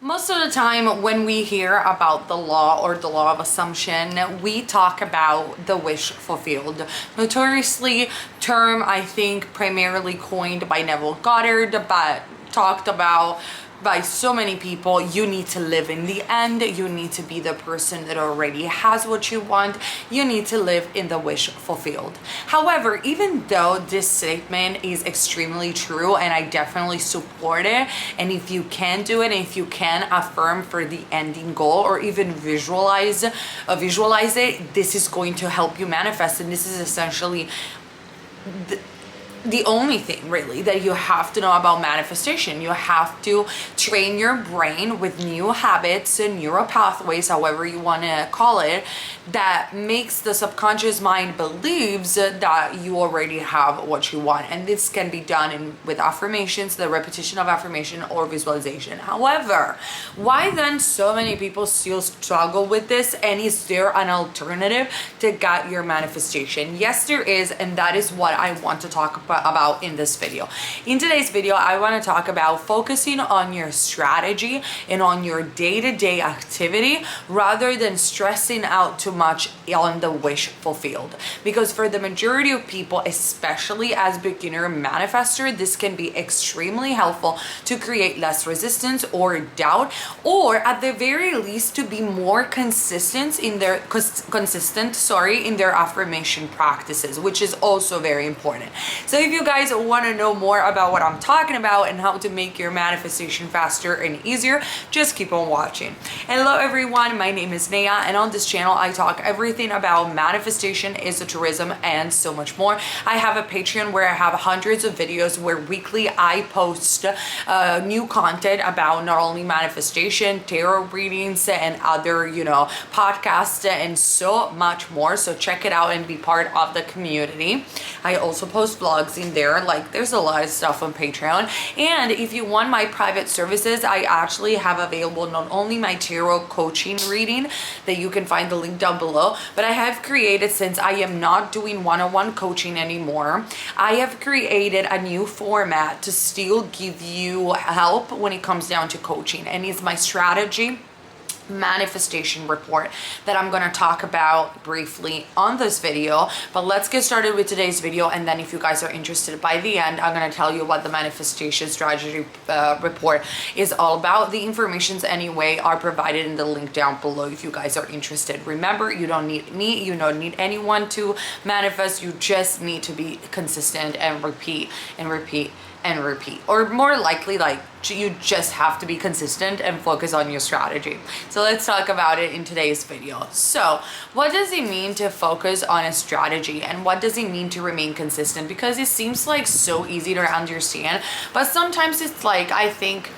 Most of the time when we hear about the law or the law of assumption, we talk about the wish fulfilled. Notoriously term, I think, primarily coined by Neville Goddard, but talked about by so many people. You need to live in the end. You need to be the person that already has what you want. You need to live in the wish fulfilled. However, even though this statement is extremely true and I definitely support it, and if you can do it, and if you can affirm for the ending goal or even visualize it, this is going to help you manifest. And this is essentially the only thing really that you have to know about manifestation. You have to train your brain with new habits and neural pathways, however you want to call it, that makes the subconscious mind believes that you already have what you want. And this can be done with affirmations, the repetition of affirmation, or visualization. However, why then so many people still struggle with this, and is there an alternative to get your manifestation? Yes, there is, and that is what I want to talk about in this video. In today's video, I want to talk about focusing on your strategy and on your day-to-day activity rather than stressing out too much on the wish fulfilled. Because for the majority of people, especially as beginner manifester, this can be extremely helpful to create less resistance or doubt, or at the very least to be more consistent in their affirmation practices, which is also very important. So if you guys want to know more about what I'm talking about and how to make your manifestation faster and easier, just keep on watching. Hello everyone, my name is Neyah, and on this channel I talk everything about manifestation, esotericism, and so much more. I have a Patreon where I have hundreds of videos where weekly I post new content about not only manifestation, tarot readings, and other, podcasts and so much more. So check it out and be part of the community. I also post vlogs in there. Like, there's a lot of stuff on Patreon. And if you want my private services, I actually have available not only my tarot coaching reading that you can find the link down below, but I have created, since I am not doing one-on-one coaching anymore, I have created a new format to still give you help when it comes down to coaching, and it's my strategy manifestation report that I'm going to talk about briefly on this video. But let's get started with today's video, and then if you guys are interested, by the end I'm going to tell you what the manifestation strategy report is all about. The informations anyway are provided in the link down below if you guys are interested. Remember, you don't need me, you don't need anyone to manifest. You just need to be consistent and repeat and repeat and repeat, or more likely, like, you just have to be consistent and focus on your strategy. So let's talk about it in today's video. So what does it mean to focus on a strategy, and what does it mean to remain consistent? Because it seems like so easy to understand, but sometimes it's like, I think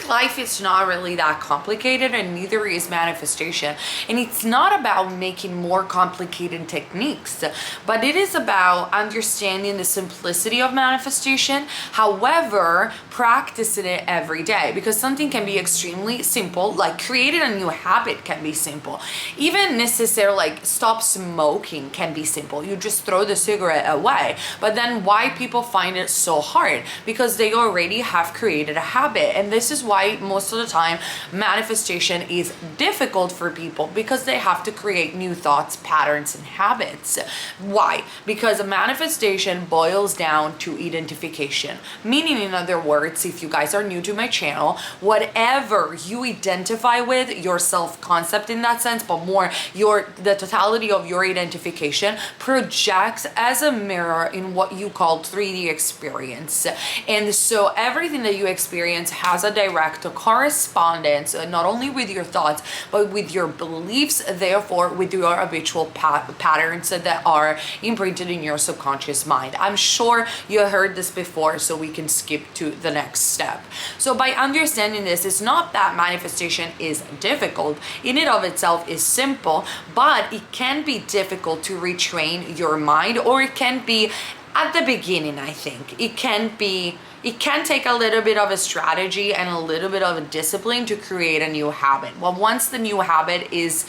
life is not really that complicated, and neither is manifestation. And it's not about making more complicated techniques, but it is about understanding the simplicity of manifestation, however, practicing it every day. Because something can be extremely simple, like creating a new habit can be simple. Even necessarily, like, stop smoking can be simple. You just throw the cigarette away. But then why people find it so hard? Because they already have created a habit. And this is why most of the time manifestation is difficult for people, because they have to create new thoughts, patterns, and habits. Why? Because a manifestation boils down to identification, meaning, in other words, if you guys are new to my channel, whatever you identify with, your self-concept in that sense, but more the totality of your identification projects as a mirror in what you call 3D experience. And so everything that you experience has a direct correspondence, not only with your thoughts, but with your beliefs, therefore with your habitual patterns that are imprinted in your subconscious mind. I'm sure you heard this before, so we can skip to the next step. So by understanding this, it's not that manifestation is difficult. In and of itself is simple, but it can be difficult to retrain your mind, or it can be at the beginning, I think. It can be it can take a little bit of a strategy and a little bit of a discipline to create a new habit. Well, once the new habit is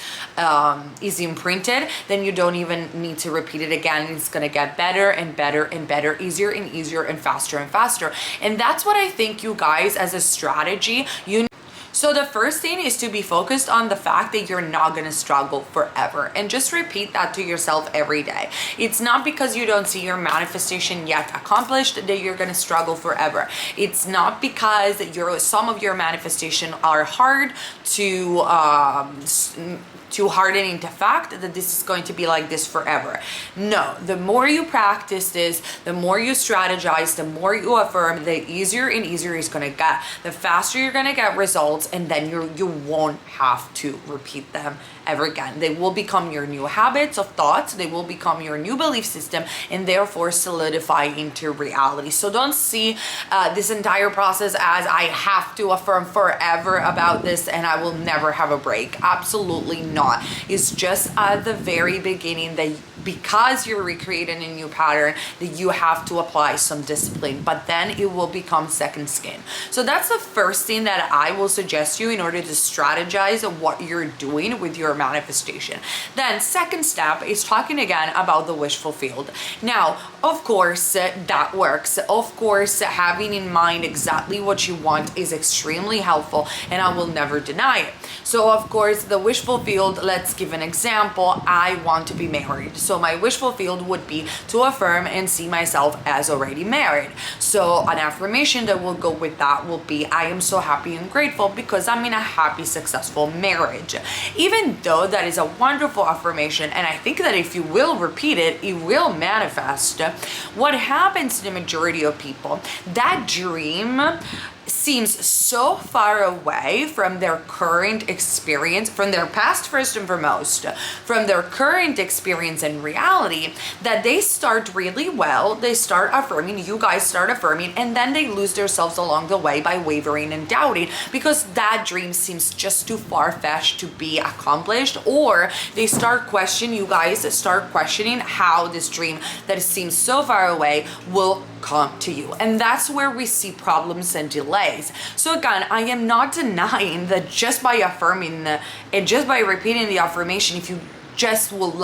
imprinted, then you don't even need to repeat it again. It's gonna get better and better and better, easier and easier, and faster and faster. And that's what I think, you guys, as a strategy, so the first thing is to be focused on the fact that you're not going to struggle forever, and just repeat that to yourself every day. It's not because you don't see your manifestation yet accomplished that you're going to struggle forever. It's not because some of your manifestation are hard to harden into fact that this is going to be like this forever. No, the more you practice this, the more you strategize, the more you affirm, the easier and easier it's going to get, the faster you're going to get results, and then you won't have to repeat them ever again. They will become your new habits of thoughts, they will become your new belief system, and therefore solidify into reality. So don't see this entire process as I have to affirm forever about this and I will never have a break. Absolutely not. It's just at the very beginning that because you're recreating a new pattern, that you have to apply some discipline, but then it will become second skin. So that's the first thing that I will suggest you in order to strategize what you're doing with your manifestation. Then second step is talking again about the wish fulfilled. Now, of course, that works. Of course, having in mind exactly what you want is extremely helpful, and I will never deny it. So of course, the wish fulfilled, let's give an example. I want to be married. So my wish fulfilled would be to affirm and see myself as already married. So an affirmation that will go with that will be, I am so happy and grateful because I'm in a happy, successful marriage. Even though that is a wonderful affirmation, and I think that if you will repeat it, it will manifest. What happens to the majority of people, that dream seems so far away from their current experience, from their past first and foremost, from their current experience and reality, that they start really well, they start affirming, you guys start affirming, and then they lose themselves along the way by wavering and doubting because that dream seems just too far-fetched to be accomplished, or they start questioning, you guys start questioning how this dream that seems so far away will come to you. And that's where we see problems and delays. So again, I am not denying that just by affirming and just by repeating the affirmation, if you just will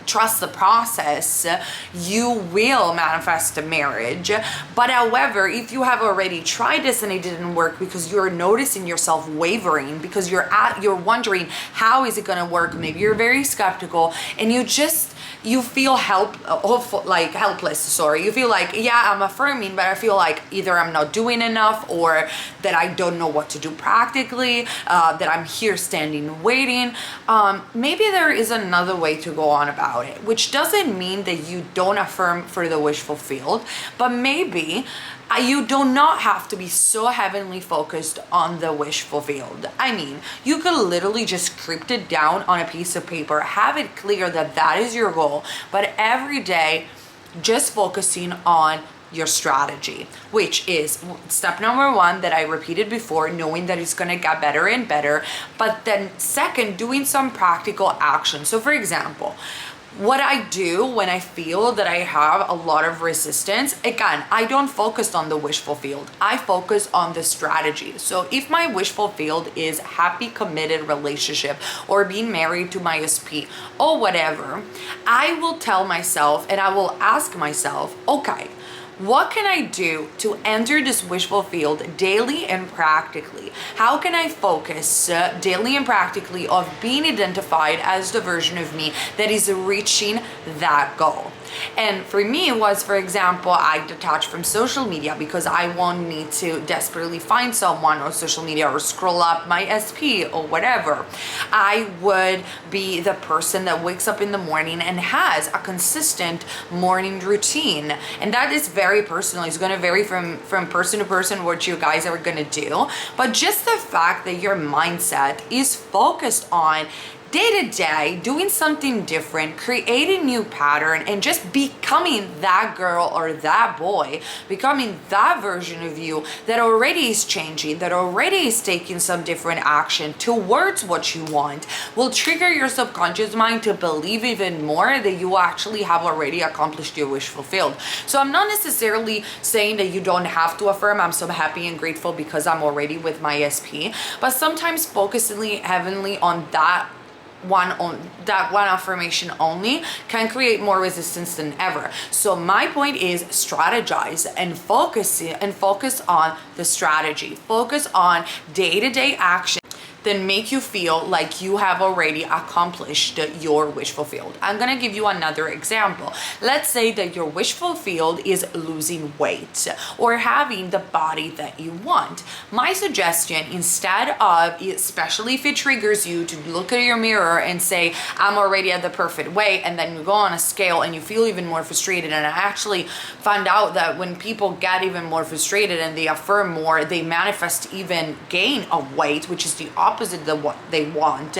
trust the process, you will manifest a marriage. But however, if you have already tried this and it didn't work because you're noticing yourself wavering, because you're wondering how is it going to work, maybe you're very skeptical and you feel helpless. You feel like, yeah, I'm affirming, but I feel like either I'm not doing enough, or that I don't know what to do practically, that I'm here standing waiting. Maybe there is another way to go on about it, which doesn't mean that you don't affirm for the wish fulfilled, but maybe you do not have to be so heavily focused on the wish fulfilled. I mean, you could literally just script it down on a piece of paper, have it clear that that is your goal, but every day just focusing on your strategy, which is step number one that I repeated before, knowing that it's going to get better and better. But then second, doing some practical action. So for example, what I do when I feel that I have a lot of resistance, again, I don't focus on the wish fulfilled. I focus on the strategy. So if my wish fulfilled is happy, committed relationship, or being married to my SP, or whatever, I will tell myself and I will ask myself, okay, what can I do to enter this wish fulfilled daily and practically? How can I focus daily and practically of being identified as the version of me that is reaching that goal? And for me, it was, for example, I detached from social media because I won't need to desperately find someone on social media or scroll up my SP or whatever. I would be the person that wakes up in the morning and has a consistent morning routine. And that is very personal. It's going to vary from person to person what you guys are going to do. But just the fact that your mindset is focused on day to day, doing something different, creating new pattern, and just becoming that girl or that boy, becoming that version of you that already is changing, that already is taking some different action towards what you want, will trigger your subconscious mind to believe even more that you actually have already accomplished your wish fulfilled. So I'm not necessarily saying that you don't have to affirm, I'm so happy and grateful because I'm already with my SP, but sometimes focusing heavily on that one affirmation only can create more resistance than ever. So my point is strategize and focus on the strategy, focus on day-to-day action then make you feel like you have already accomplished your wish fulfilled. I'm gonna give you another example. Let's say that your wish fulfilled is losing weight or having the body that you want. My suggestion, instead of, especially if it triggers you to look at your mirror and say, I'm already at the perfect weight, and then you go on a scale and you feel even more frustrated. And I actually found out that when people get even more frustrated and they affirm more, they manifest even gain of weight, which is the opposite of what they want.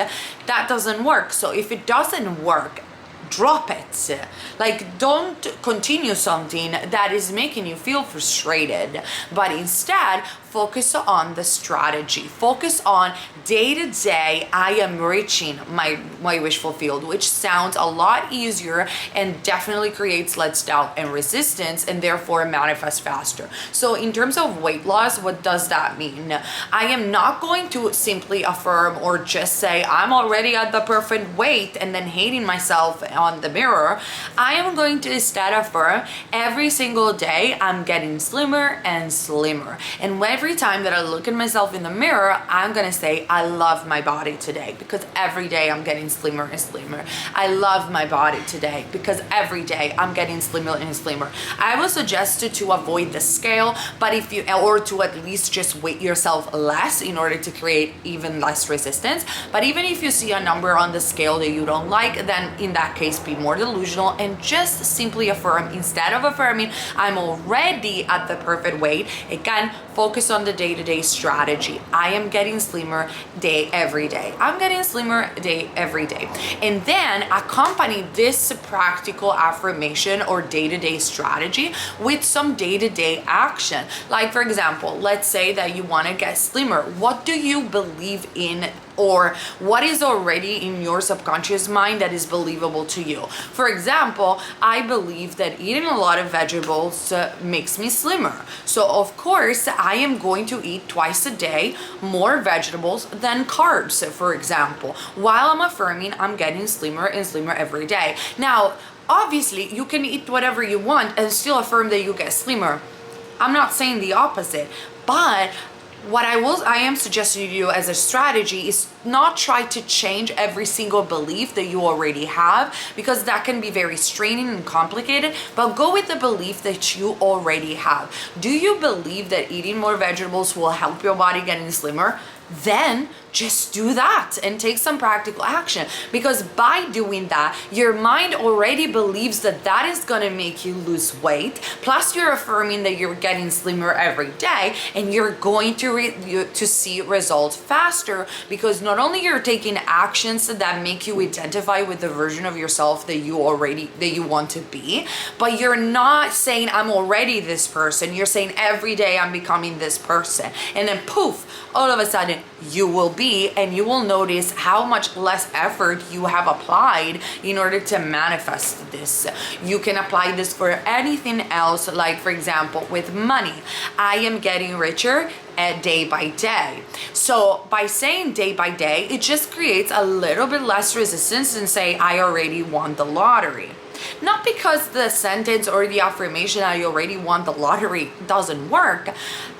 That doesn't work. So if it doesn't work, drop it. Like, don't continue something that is making you feel frustrated, but instead focus on the strategy. Focus on day to day, I am reaching my wish fulfilled, which sounds a lot easier and definitely creates less doubt and resistance, and therefore manifests faster. So in terms of weight loss, what does that mean? I am not going to simply affirm or just say I'm already at the perfect weight and then hating myself on the mirror. I am going to instead affirm every single day I'm getting slimmer and slimmer. And every time that I look at myself in the mirror, I'm gonna say I love my body today, because every day I'm getting slimmer and slimmer. I love my body today because every day I'm getting slimmer and slimmer. I will suggest to avoid the scale, but if you, or to at least just weight yourself less in order to create even less resistance. But even if you see a number on the scale that you don't like, then in that case be more delusional and just simply affirm. Instead of affirming I'm already at the perfect weight, again, focus on the day-to-day strategy. I am getting slimmer day every day. I'm getting slimmer day every day. And then accompany this practical affirmation or day-to-day strategy with some day-to-day action. Like, for example, let's say that you want to get slimmer. What do you believe in, or what is already in your subconscious mind that is believable to you? For example, I believe that eating a lot of vegetables makes me slimmer. So of course, I am going to eat twice a day more vegetables than carbs, for example, while I'm affirming I'm getting slimmer and slimmer every day. Now, obviously, you can eat whatever you want and still affirm that you get slimmer. I'm not saying the opposite, but what I am suggesting to you as a strategy is not try to change every single belief that you already have, because that can be very straining and complicated, but go with the belief that you already have. Do you believe that eating more vegetables will help your body getting slimmer? Then just do that and take some practical action, because by doing that, your mind already believes that that is going to make you lose weight. Plus you're affirming that you're getting slimmer every day, and you're going to see results faster, because not only you're taking actions that make you identify with the version of yourself that you want to be, but you're not saying I'm already this person. You're saying every day I'm becoming this person, and then poof, all of a sudden you will be, and you will notice how much less effort you have applied in order to manifest this. You can apply this for anything else, like for example with money. I am getting richer day by day. So by saying day by day, it just creates a little bit less resistance than say I already won the lottery. Not because the sentence or the affirmation I already won the lottery doesn't work.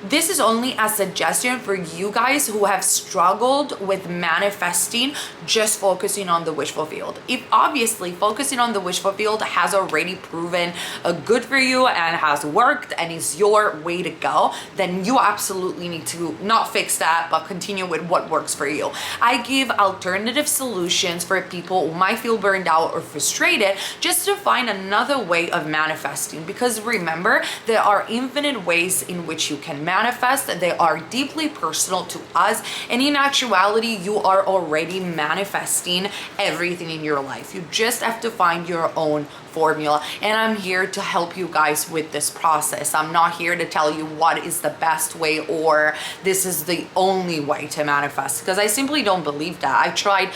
This is only a suggestion for you guys who have struggled with manifesting just focusing on the wish fulfilled. If obviously focusing on the wish fulfilled has already proven good for you and has worked and is your way to go, then you absolutely need to not fix that, but continue with what works for you. I give alternative solutions for people who might feel burned out or frustrated, just to to find another way of manifesting, because remember, there are infinite ways in which you can manifest. They are deeply personal to us, and in actuality, you are already manifesting everything in your life. You just have to find your own formula, and I'm here to help you guys with this process. I'm not here to tell you what is the best way or this is the only way to manifest, because I simply don't believe that. I tried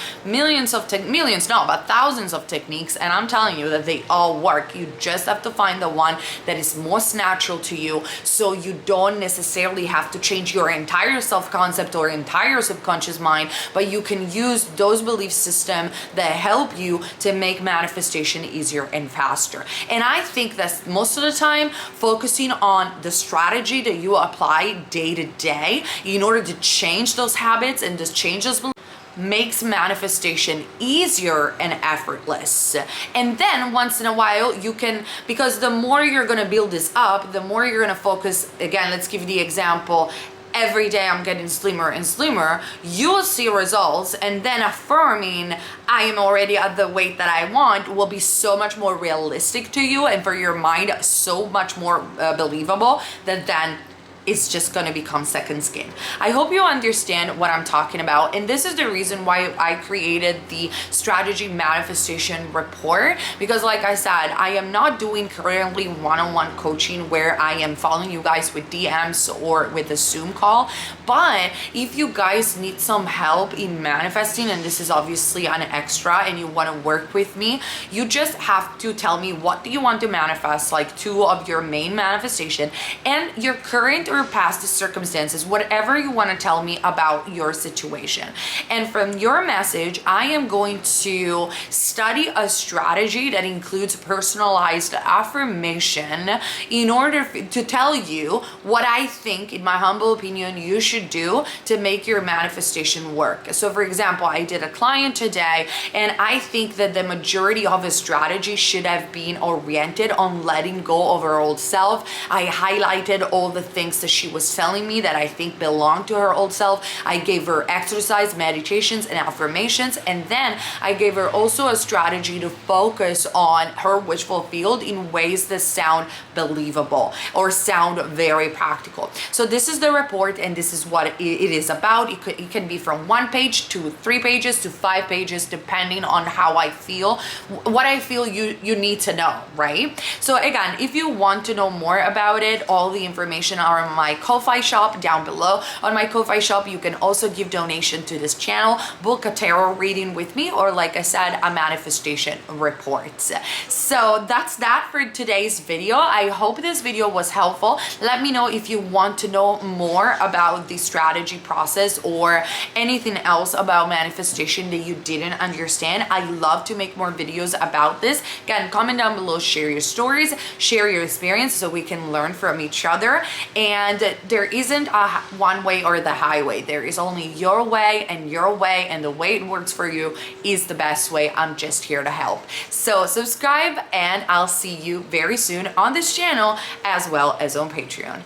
thousands of techniques, and I'm telling you that they all work. You just have to find the one that is most natural to you, so you don't necessarily have to change your entire self-concept or entire subconscious mind, but you can use those belief systems that help you to make manifestation easier and faster. And I think that most of the time, focusing on the strategy that you apply day to day in order to change those habits and just change those beliefs makes manifestation easier and effortless. And then once in a while you can, because the more you're going to build this up, the more you're going to focus. Again, let's give the example. Every day I'm getting slimmer and slimmer, you'll see results, and then affirming I am already at the weight that I want will be so much more realistic to you, and for your mind so much more believable, that then it's just going to become second skin. I hope you understand what I'm talking about, and this is the reason why I created the strategy manifestation report, because like I said, I am not doing currently one-on-one coaching where I am following you guys with DMs or with a Zoom call. But if you guys need some help in manifesting, and this is obviously an extra, and you want to work with me, you just have to tell me what do you want to manifest, like 2 of your main manifestation and your current or past circumstances, whatever you want to tell me about your situation. And from your message, I am going to study a strategy that includes personalized affirmation in order to tell you what I think, in my humble opinion, you should do to make your manifestation work. So for example, I did a client today, and I think that the majority of a strategy should have been oriented on letting go of her old self. I highlighted all the things that she was telling me that I think belong to her old self. I gave her exercise, meditations, and affirmations, and then I gave her also a strategy to focus on her wish fulfilled in ways that sound believable or sound very practical. So this is the report, and this is what it is about. It can be from 1 page to 3 pages to 5 pages, depending on how I feel, what I feel you need to know, right? So again, if you want to know more about it, all the information are on my Ko-Fi shop down below. On my Ko-Fi shop, you can also give donation to this channel, book a tarot reading with me, or like I said, a manifestation report. So that's that for today's video. I hope this video was helpful. Let me know if you want to know more about the strategy process or anything else about manifestation that you didn't understand. I love to make more videos about this. Again, comment down below, share your stories, share your experience so we can learn from each other. And there isn't a one way or the highway. There is only your way, and the way it works for you is the best way. I'm just here to help. So subscribe, and I'll see you very soon on this channel as well as on Patreon.